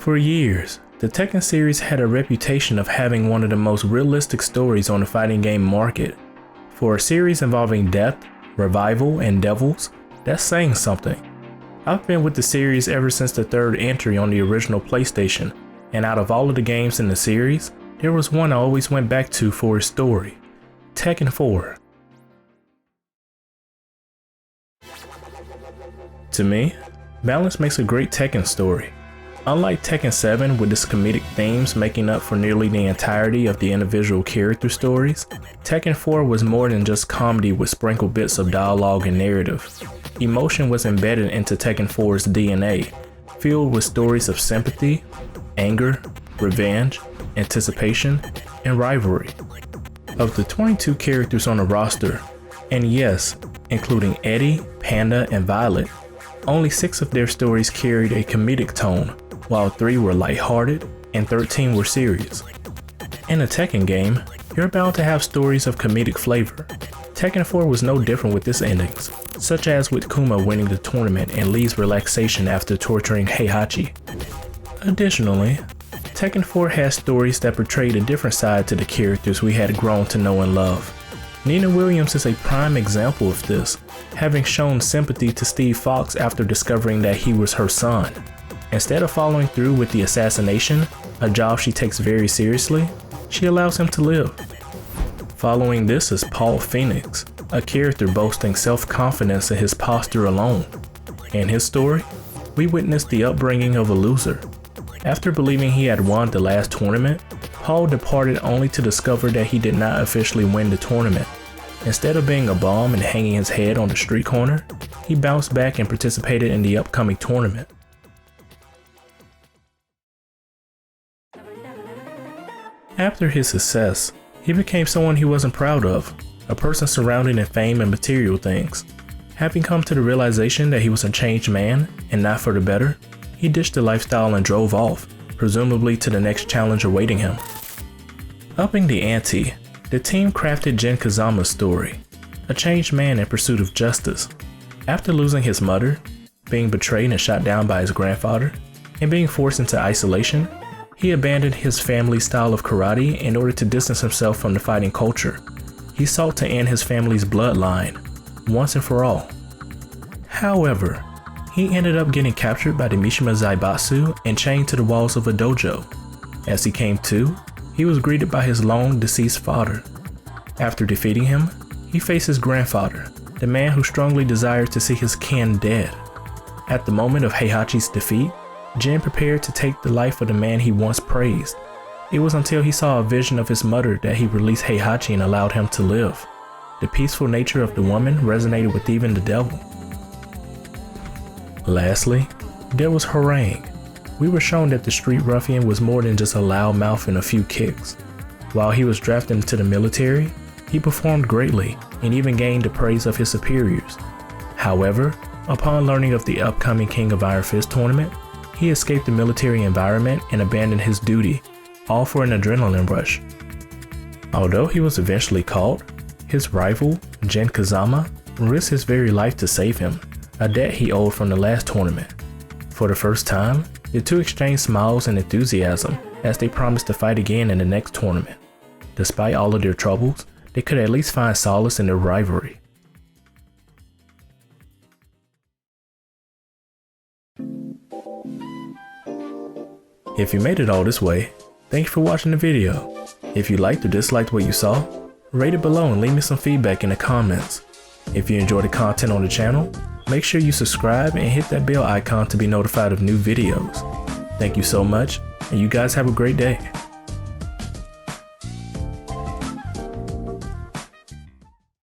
For years, the Tekken series had a reputation of having one of the most realistic stories on the fighting game market. For a series involving death, revival, and devils, that's saying something. I've been with the series ever since the third entry on the original PlayStation, and out of all of the games in the series, there was one I always went back to for its story: Tekken 4. To me, balance makes a great Tekken story. Unlike Tekken 7 with its comedic themes making up for nearly the entirety of the individual character stories, Tekken 4 was more than just comedy with sprinkled bits of dialogue and narrative. Emotion was embedded into Tekken 4's DNA, filled with stories of sympathy, anger, revenge, anticipation, and rivalry. Of the 22 characters on the roster, and yes, including Eddie, Panda, and Violet, only 6 of their stories carried a comedic tone, while 3 were lighthearted and 13 were serious. In a Tekken game, you're bound to have stories of comedic flavor. Tekken 4 was no different with its endings, such as with Kuma winning the tournament and Lee's relaxation after torturing Heihachi. Additionally, Tekken 4 has stories that portrayed a different side to the characters we had grown to know and love. Nina Williams is a prime example of this, having shown sympathy to Steve Fox after discovering that he was her son. Instead of following through with the assassination, a job she takes very seriously, she allows him to live. Following this is Paul Phoenix, a character boasting self-confidence in his posture alone. In his story, we witnessed the upbringing of a loser. After believing he had won the last tournament, Paul departed only to discover that he did not officially win the tournament. Instead of being a bum and hanging his head on the street corner, he bounced back and participated in the upcoming tournament. After his success, he became someone he wasn't proud of, a person surrounded in fame and material things. Having come to the realization that he was a changed man, and not for the better, he ditched the lifestyle and drove off, presumably to the next challenge awaiting him. Upping the ante, the team crafted Jin Kazama's story, a changed man in pursuit of justice. After losing his mother, being betrayed and shot down by his grandfather, and being forced into isolation, he abandoned his family's style of karate in order to distance himself from the fighting culture. He sought to end his family's bloodline, once and for all. However, he ended up getting captured by the Mishima Zaibatsu and chained to the walls of a dojo. As he came to, he was greeted by his long deceased father. After defeating him, he faced his grandfather, the man who strongly desired to see his kin dead. At the moment of Heihachi's defeat, Jin prepared to take the life of the man he once praised. It was until he saw a vision of his mother that he released Heihachi and allowed him to live. The peaceful nature of the woman resonated with even the devil. Lastly, there was Harang. We were shown that the street ruffian was more than just a loud mouth and a few kicks. While he was drafted into the military, he performed greatly and even gained the praise of his superiors. However, upon learning of the upcoming King of Iron Fist tournament, he escaped the military environment and abandoned his duty, all for an adrenaline rush. Although he was eventually caught, his rival, Jin Kazama, risked his very life to save him, a debt he owed from the last tournament. For the first time, the two exchanged smiles and enthusiasm as they promised to fight again in the next tournament. Despite all of their troubles, they could at least find solace in their rivalry. If you made it all this way, thank you for watching the video. If you liked or disliked what you saw, rate it below and leave me some feedback in the comments. If you enjoy the content on the channel, make sure you subscribe and hit that bell icon to be notified of new videos. Thank you so much, and you guys have a great day.